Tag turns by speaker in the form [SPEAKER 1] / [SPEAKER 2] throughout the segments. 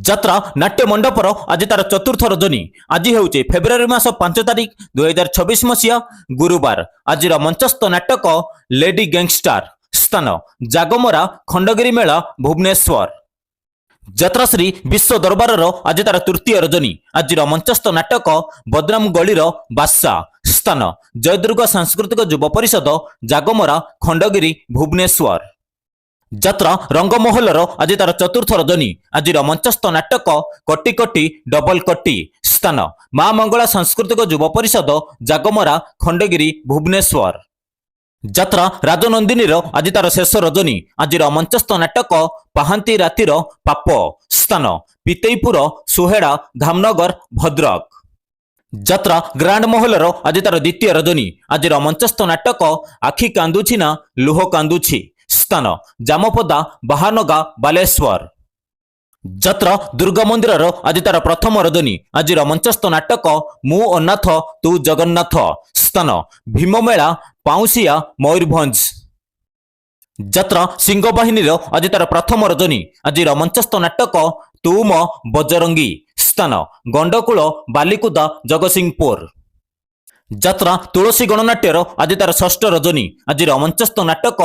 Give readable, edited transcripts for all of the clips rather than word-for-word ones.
[SPEAKER 1] ଯାତ୍ରା ନାଟ୍ୟ ମଣ୍ଡପର ଆଜି ତାର ଚତୁର୍ଥ ରଜନୀ। ଆଜି ହେଉଛି ଫେବୃଆରୀ ମାସ 5 ତାରିଖ 2026 ମସିହା ଗୁରୁବାର। ଆଜିର ମଞ୍ଚସ୍ଥ ନାଟକ ଲେଡି ଗ୍ୟାଙ୍ଗଷ୍ଟାର। ସ୍ଥାନ ଜାଗମରା ଖଣ୍ଡଗିରି ମେଳା ଭୁବନେଶ୍ୱର। ଯାତ୍ରାଶ୍ରୀ ବିଶ୍ୱ ଦରବାରର ଆଜି ତାର ତୃତୀୟ ରଜନୀ। ଆଜିର ମଞ୍ଚସ୍ଥ ନାଟକ ବଦନାମ ଗଳିର ବାଦଶା। ସ୍ଥାନ ଜୟଦୁର୍ଗ ସାଂସ୍କୃତିକ ଯୁବ ପରିଷଦ ଜାଗମରା ଖଣ୍ଡଗିରି ଭୁବନେଶ୍ୱର। ଯାତ୍ରା ରଙ୍ଗମହଲର ଆଜି ତାର ଚତୁର୍ଥ ରଜନୀ। ଆଜିର ମଞ୍ଚସ୍ଥ ନାଟକ କୋଟି କୋଟି ଡବଲ କୋଟି। ସ୍ଥାନ ମା ମଙ୍ଗଳା ସାଂସ୍କୃତିକ ଯୁବ ପରିଷଦ ଜାଗମରା ଖଣ୍ଡଗିରି ଭୁବନେଶ୍ୱର। ଯାତ୍ରା ରାଜନନ୍ଦିନୀର ଆଜି ତାର ଶେଷ ରଜନୀ। ଆଜିର ମଞ୍ଚସ୍ଥ ନାଟକ ପାହାନ୍ତି ରାତିର ପାପ। ସ୍ଥାନ ପିତେଇପୁର ସୁହେଡା ଧାମନଗର ଭଦ୍ରକ। ଯାତ୍ରା ଗ୍ରାଣ୍ଡ ମହଲର ଆଜି ତାର ଦ୍ୱିତୀୟ ରଜନୀ। ଆଜିର ମଞ୍ଚସ୍ଥ ନାଟକ ଆଖି କାନ୍ଦୁଛି ନା ଲୁହ କାନ୍ଦୁଛି। ସ୍ଥାନ ଜାମପଦା ବାହାନଗା ବାଲେଶ୍ୱର। ଯାତ୍ରା ଦୁର୍ଗା ମନ୍ଦିରର ଆଜି ତାର ପ୍ରଥମ ରଜନୀ। ଆଜିର ମଞ୍ଚସ୍ଥ ନାଟକ ମୁଁ ଅନାଥ ତୁ ଜଗନ୍ନାଥ। ସ୍ଥାନ ଭୀମମେଳା ପାଉଁଶିଆ ମୟୂରଭଞ୍ଜ। ଯାତ୍ରା ସିଂହ ବାହିନୀର ଆଜି ତାର ପ୍ରଥମ ରଜନୀ। ଆଜିର ମଞ୍ଚସ୍ଥ ନାଟକ ତୁ ମୋ ବଜରଙ୍ଗୀ। ସ୍ଥାନ ଗଣ୍ଡକୂଳ ବାଲିକୁଦା ଜଗତସିଂହପୁର। ଯାତ୍ରା ତୁଳସୀ ଗଣନାଟ୍ୟର ଆଜି ତାର ଷଷ୍ଠ ରଜନୀ। ଆଜିର ମଞ୍ଚସ୍ଥ ନାଟକ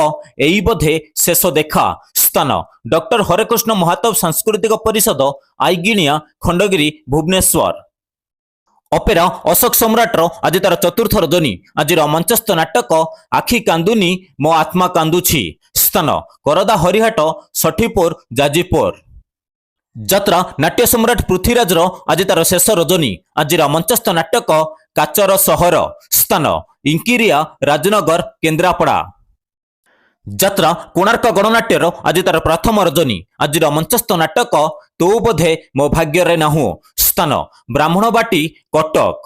[SPEAKER 1] ଏଇ ବୋଧେ ଶେଷ ଦେଖା। ସ୍ଥାନ ଡକ୍ଟର ହରେକୃଷ୍ଣ ମହାତାବ ସାଂସ୍କୃତିକ ପରିଷଦ ଆଇଗିଣିଆ ଖଣ୍ଡଗିରି ଭୁବନେଶ୍ୱର। ଅପେରା ଅଶୋକ ସମ୍ରାଟର ଆଜି ତାର ଚତୁର୍ଥ ରଜନୀ। ଆଜିର ମଞ୍ଚସ୍ଥ ନାଟକ ଆଖି କାନ୍ଦୁନି ମୋ ଆତ୍ମା କାନ୍ଦୁଛି। ସ୍ଥାନ କରଦା ହରିହାଟ ଷଠିପୁର ଯାଜପୁର। ଯାତ୍ରା ନାଟ୍ୟ ସମ୍ରାଟ ପୃଥ୍ୱୀରାଜର ଆଜି ତାର ଶେଷ ରଜନୀ। ଆଜିର ମଞ୍ଚସ୍ଥ ନାଟକ କାଚର ସହର। ସ୍ଥାନ ଇଙ୍କିରିଆ ରାଜନଗର କେନ୍ଦ୍ରାପଡ଼ା। ଯାତ୍ରା କୋଣାର୍କ ଗଣନାଟ୍ୟର ଆଜି ତାର ପ୍ରଥମ ରଜନୀ। ଆଜିର ମଞ୍ଚସ୍ଥ ନାଟକ ତୁ ବୋଧେ ମୋ ଭାଗ୍ୟରେ ନାହୁଁ। ସ୍ଥାନ ବ୍ରାହ୍ମଣବାଟି କଟକ।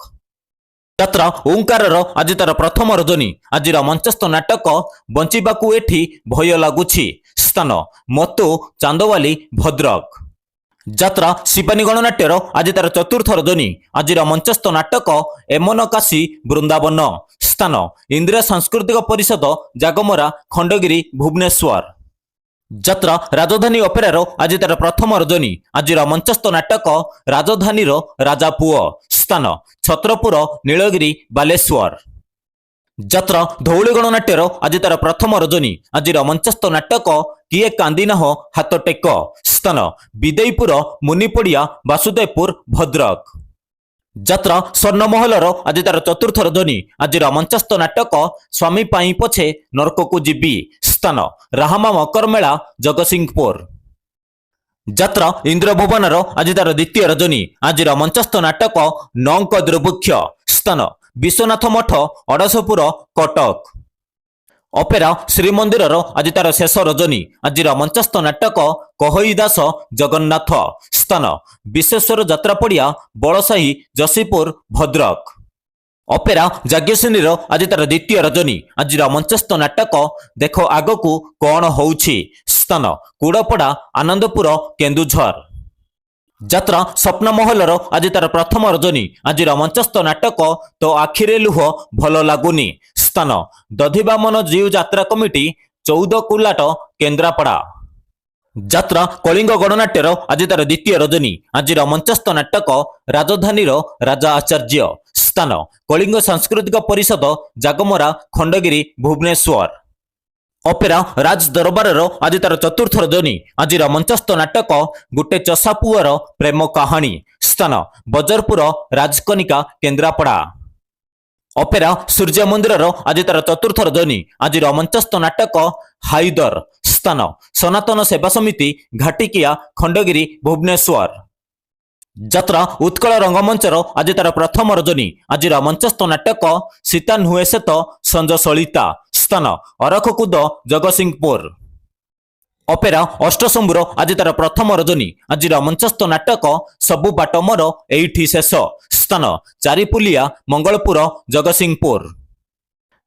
[SPEAKER 1] ଯାତ୍ରା ଓଁକାରର ଆଜି ତାର ପ୍ରଥମ ରଜନୀ। ଆଜିର ମଞ୍ଚସ୍ଥ ନାଟକ ବଞ୍ଚିବାକୁ ଏଠି ଭୟ ଲାଗୁଛି। ସ୍ଥାନ ମତୁ ଚାନ୍ଦବାଲି ଭଦ୍ରକ। ଯାତ୍ରା ଶିବାନୀ ଗଣନାଟ୍ୟର ଆଜି ତାର ଚତୁର୍ଥ ରଜନୀ। ଆଜିର ମଞ୍ଚସ୍ଥ ନାଟକ ଏମନ କାଶୀ ବୃନ୍ଦାବନ। ସ୍ଥାନ ଇନ୍ଦ୍ରିୟ ସାଂସ୍କୃତିକ ପରିଷଦ ଜାଗମରା ଖଣ୍ଡଗିରି ଭୁବନେଶ୍ୱର। ଯାତ୍ରା ରାଜଧାନୀ ଅପେରାର ଆଜି ତାର ପ୍ରଥମ ରଜନୀ। ଆଜିର ମଞ୍ଚସ୍ଥ ନାଟକ ରାଜଧାନୀର ରାଜା ପୁଅ। ସ୍ଥାନ ଛତ୍ରପୁର ନୀଳଗିରି ବାଲେଶ୍ୱର। ଯାତ୍ରା ଧଉଳି ଗଣନାଟ୍ୟର ଆଜି ତାର ପ୍ରଥମ ରଜନୀ। ଆଜିର ମଞ୍ଚସ୍ଥ ନାଟକ କିଏ କାନ୍ଦିନାହ ହାତ ଟେକ। ସ୍ଥାନ ବିଦେଇପୁର ମୁନିପଡ଼ିଆ ବାସୁଦେବପୁର ଭଦ୍ରକ। ଯାତ୍ରା ସ୍ୱର୍ଣ୍ଣମହଲର ଆଜି ତାର ଚତୁର୍ଥ ରଜନୀ। ଆଜିର ମଞ୍ଚସ୍ଥ ନାଟକ ସ୍ୱାମୀ ପାଇଁ ପଛେ ନରକକୁ ଯିବି। ସ୍ଥାନ ରାହାମା ମକର ମେଳା ଜଗତସିଂହପୁର। ଯାତ୍ରା ଇନ୍ଦ୍ରଭୁବନର ଆଜି ତାର ଦ୍ୱିତୀୟ ରଜନୀ। ଆଜିର ମଞ୍ଚସ୍ଥ ନାଟକ ନଙ୍କ ଦୁର୍ଭିକ୍ଷ। ସ୍ଥାନ ବିଶ୍ୱନାଥ ମଠ ଅଡ଼ଶପୁର କଟକ। ଅପେରା ଶ୍ରୀମନ୍ଦିରର ଆଜି ତାର ଶେଷ ରଜନୀ। ଆଜିର ମଞ୍ଚସ୍ଥ ନାଟକ କହଇ ଦାସ ଜଗନ୍ନାଥ। ସ୍ଥାନ ବିଶ୍ୱେଶ୍ୱର ଯାତ୍ରା ପଡ଼ିଆ ବଳସାହି ଯଶୀପୁର ଭଦ୍ରକ। ଅପେରା ଯାଜ୍ଞସେନୀର ଆଜି ତାର ଦ୍ୱିତୀୟ ରଜନୀ। ଆଜିର ମଞ୍ଚସ୍ଥ ନାଟକ ଦେଖ ଆଗକୁ କଣ ହଉଛି। ସ୍ଥାନ କୁଡ଼ପଡ଼ା ଆନନ୍ଦପୁର କେନ୍ଦୁଝର। ଯାତ୍ରା ସ୍ୱପ୍ନମହଲର ଆଜି ତାର ପ୍ରଥମ ରଜନୀ। ଆଜିର ମଞ୍ଚସ୍ଥ ନାଟକ ତୋ ଆଖିରେ ଲୁହ ଭଲ ଲାଗୁନି। ସ୍ଥାନ ଦଧିବାମନ ଜିଉ ଯାତ୍ରା କମିଟି 14 କୁଲାଟ କେନ୍ଦ୍ରାପଡ଼ା। ଯାତ୍ରା କଳିଙ୍ଗ ଗଣନାଟ୍ୟର ଆଜି ତାର ଦ୍ୱିତୀୟ ରଜନୀ। ଆଜିର ମଞ୍ଚସ୍ଥ ନାଟକ ରାଜଧାନୀର ରାଜା ଆଚାର୍ଯ୍ୟ। ସ୍ଥାନ କଳିଙ୍ଗ ସାଂସ୍କୃତିକ ପରିଷଦ ଜାଗମରା ଖଣ୍ଡଗିରି ଭୁବନେଶ୍ୱର। ଅପେରା ରାଜ ଦରବାରର ଆଜି ତାର ଚତୁର୍ଥ ରଜନୀ। ଆଜିର ମଞ୍ଚସ୍ଥ ନାଟକ ଗୋଟେ ଚଷା ପୁଅର ପ୍ରେମ କାହାଣୀ। ସ୍ଥାନ ବଜରପୁର ରାଜକନିକା କେନ୍ଦ୍ରାପଡ଼ା। ଅପେରା ସୂର୍ଯ୍ୟ ମନ୍ଦିରର ଆଜି ତାର ଚତୁର୍ଥ ରଜନୀ। ଆଜିର ମଞ୍ଚସ୍ଥ ନାଟକ ହାଇଦର। ସ୍ଥାନ ସନାତନ ସେବା ସମିତି ଘାଟିକିଆ ଖଣ୍ଡଗିରି ଭୁବନେଶ୍ୱର। ଯାତ୍ରା ଉତ୍କଳ ରଙ୍ଗମଞ୍ଚର ଆଜି ତାର ପ୍ରଥମ ରଜନୀ। ଆଜିର ମଞ୍ଚସ୍ଥ ନାଟକ ସୀତା ନୁହେଁ ସେ ତ ସଞ୍ଜ ସଳିତା। ସ୍ଥାନ ଅରଖକୁଦ ଜଗତସିଂହପୁର। ଅପେରା ଅଷ୍ଟଶମ୍ଭୁର ଆଜି ତାର ପ୍ରଥମ ରଜନୀ। ଆଜିର ମଞ୍ଚସ୍ଥ ନାଟକ ସବୁ ବାଟ ମୋର ଏଇଠି ଶେଷ। ସ୍ଥାନ ଚାରିପୁଲିଆ ମଙ୍ଗଳପୁର ଜଗତସିଂହପୁର।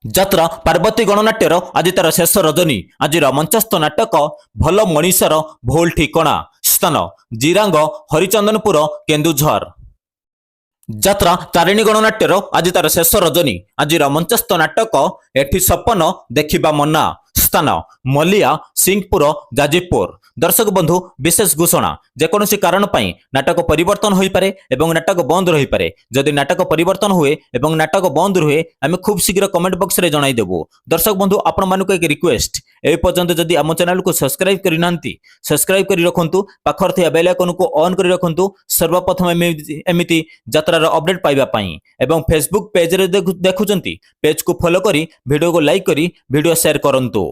[SPEAKER 1] ଯାତ୍ରା ପାର୍ବତୀ ଗଣନାଟ୍ୟର ଆଜି ତାର ଶେଷ ରଜନୀ। ଆଜିର ମଞ୍ଚସ୍ଥ ନାଟକ ଭଲ ମଣିଷର ଭୁଲ ଠିକଣା। ସ୍ଥାନ ଜିରାଙ୍ଗ ହରିଚନ୍ଦନପୁର କେନ୍ଦୁଝର। ଯାତ୍ରା ତାରିଣୀ ଗଣନାଟ୍ୟର ଆଜି ତାର ଶେଷ ରଜନୀ। ଆଜିର ମଞ୍ଚସ୍ଥ ନାଟକ ଏଠି ସପନ ଦେଖିବା ମନା। স্থান মলিয়া সিংপুর যাজপুর। দর্শক বন্ধু বিশেষ ঘোষণা যেকୌଣସି কারণ পাই নাটক পরিবর্তন হইপারে এবং নাটক বন্ধ রহিপারে। যদি নাটক পরিবর্তন হুয়ে এবং নাটক বন্ধ রুহে আমি খুব শীঘ্র কমেন্ট বক্সরে জনাই দেবু। দর্শক বন্ধু আপন মানুষ এক রিক্वेस्ट এই পর্যন্ত যদি আম চ্যানেল কু সবসক্রাইব করি নাহান্তি সবসক্রাইব করি রখন্তু পাখর থিয়া বেল আইকন কু অন করি রখন্তু সর্বপ্রথম এমিতি যাত্রার অপডেট পাইবা পাই। এবং ফেসবুক পেজ রে দেখুচন্তি পেজ কু ফলো করি ভিডিও কু লাইক করি ভিডিও শেয়ার করন্তু।